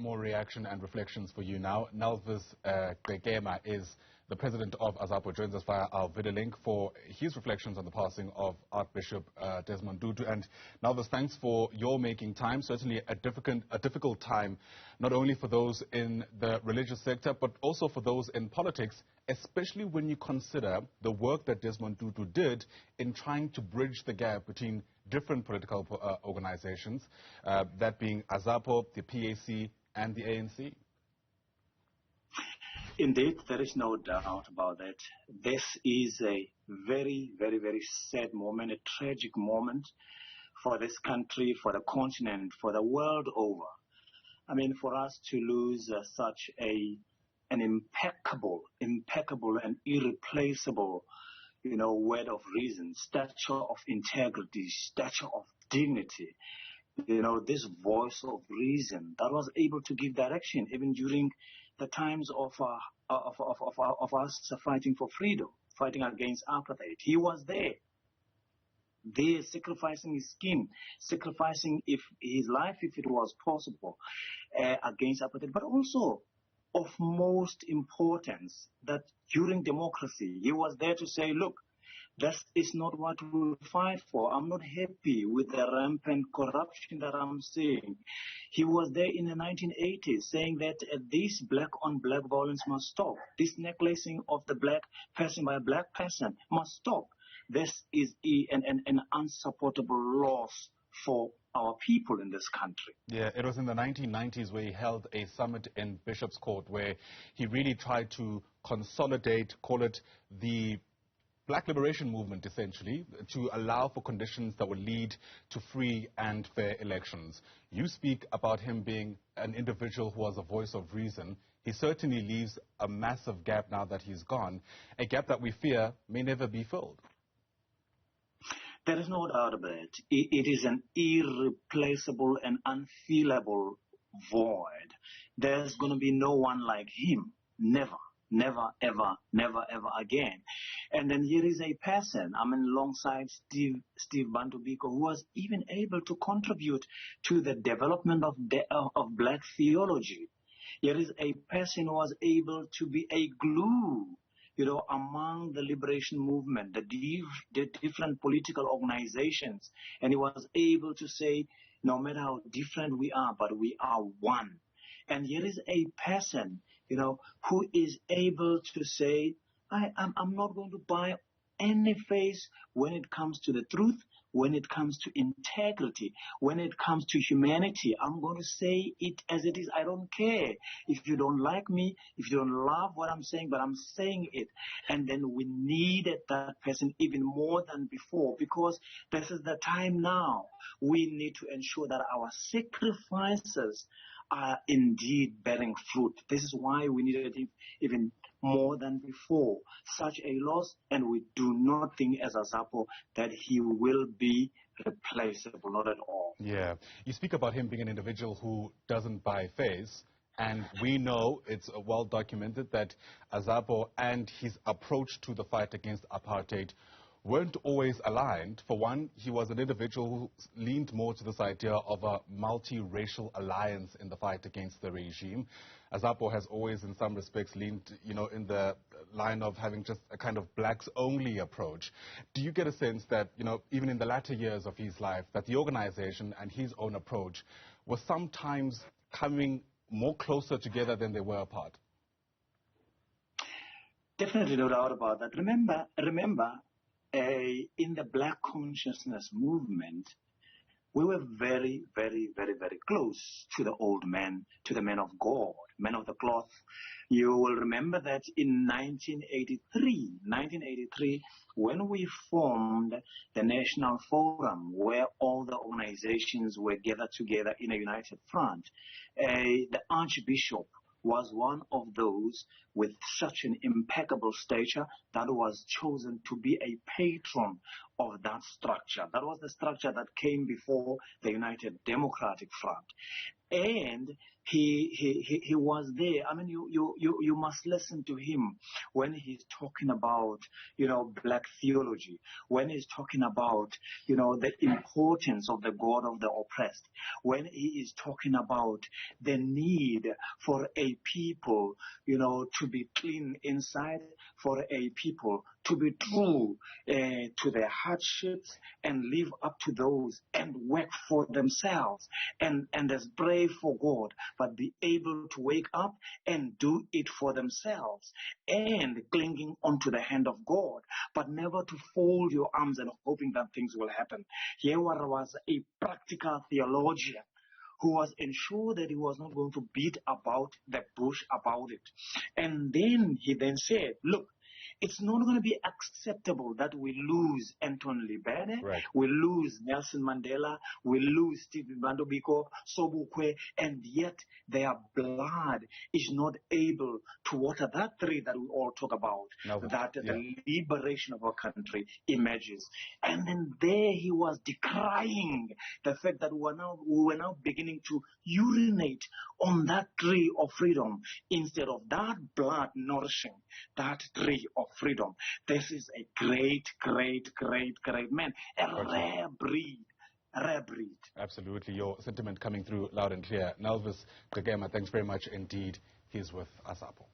more reaction and reflections for you now. Nelvis Qekema is the president of Azapo, joins us via our video link for his reflections on the passing of Archbishop Desmond Tutu. And Nelvis, thanks for your making time. Certainly a difficult time, not only for those in the religious sector, but also for those in politics, especially when you consider the work that Desmond Tutu did in trying to bridge the gap between different political organizations, that being Azapo, the PAC, and the ANC. Indeed, there is no doubt about that. This is a very, very, very sad moment, a tragic moment for this country, for the continent, for the world over. I mean, for us to lose such an impeccable and irreplaceable, word of reason, stature of integrity, stature of dignity, this voice of reason that was able to give direction even during the times of us fighting for freedom, fighting against apartheid. He was there, sacrificing his skin, sacrificing his life if it was possible against apartheid, but also of most importance that during democracy, he was there to say, look, that is not what we fight for. I'm not happy with the rampant corruption that I'm seeing. He was there in the 1980s saying that this black-on-black violence must stop. This necklacing of the black person by a black person must stop. This is an unsupportable loss for our people in this country. Yeah, it was in the 1990s where he held a summit in Bishop's Court where he really tried to consolidate, call it the Black liberation movement, essentially, to allow for conditions that would lead to free and fair elections. You speak about him being an individual who was a voice of reason. He certainly leaves a massive gap now that he's gone, a gap that we fear may never be filled. There is no doubt about it. It is an irreplaceable and unfillable void. There's going to be no one like him. Never. Never, ever, never, ever again. And then here is a person, alongside Steve Bantu Biko, who was even able to contribute to the development of black theology. Here is a person who was able to be a glue, among the liberation movement, the different political organizations. And he was able to say, no matter how different we are, but we are one. And here is a person, who is able to say, I'm not going to buy any face when it comes to the truth, when it comes to integrity, when it comes to humanity. I'm going to say it as it is. I don't care if you don't like me, if you don't love what I'm saying, but I'm saying it. And then we needed that person even more than before, because this is the time now. We need to ensure that our sacrifices are indeed bearing fruit. This is why we needed him even more than before. Such a loss, and we do not think as Azapo that he will be replaceable, not at all. Yeah. You speak about him being an individual who doesn't buy face, and we know, it's well documented, that Azapo and his approach to the fight against apartheid weren't always aligned. For one, he was an individual who leaned more to this idea of a multiracial alliance in the fight against the regime. Azapo has always, in some respects, leaned, in the line of having just a kind of blacks-only approach. Do you get a sense that, even in the latter years of his life, that the organization and his own approach were sometimes coming more closer together than they were apart? Definitely no doubt about that. Remember, in the black consciousness movement, we were very, very, very, very close to the old men, to the men of God, men of the cloth. You will remember that in 1983, when we formed the National Forum, where all the organizations were gathered together in a united front, the Archbishop was one of those with such an impeccable stature that was chosen to be a patron of that structure. That was the structure that came before the United Democratic Front. And he was there. I mean, you must listen to him when he's talking about, black theology, when he's talking about, the importance of the God of the oppressed, when he is talking about the need for a people, to be clean inside, for a people to be true to their hardships and live up to those and work for themselves and as brave for God, but be able to wake up and do it for themselves and clinging onto the hand of God, but never to fold your arms and hoping that things will happen. Here was a practical theologian who was ensured that he was not going to beat about the bush about it. And then he then said, look, it's not going to be acceptable that we lose Anton Libene, right. we lose Nelson Mandela, we lose Stephen Bantu Biko, Sobukwe, and yet their blood is not able to water that tree that we all talk about, that the liberation of our country emerges. And then there he was decrying the fact that we were now beginning to urinate on that tree of freedom instead of that blood nourishing that tree of freedom. This is a great man, a rare breed. Absolutely. Your sentiment coming through loud and clear. Nelvis Qekema, thanks very much indeed. He's with Azapo.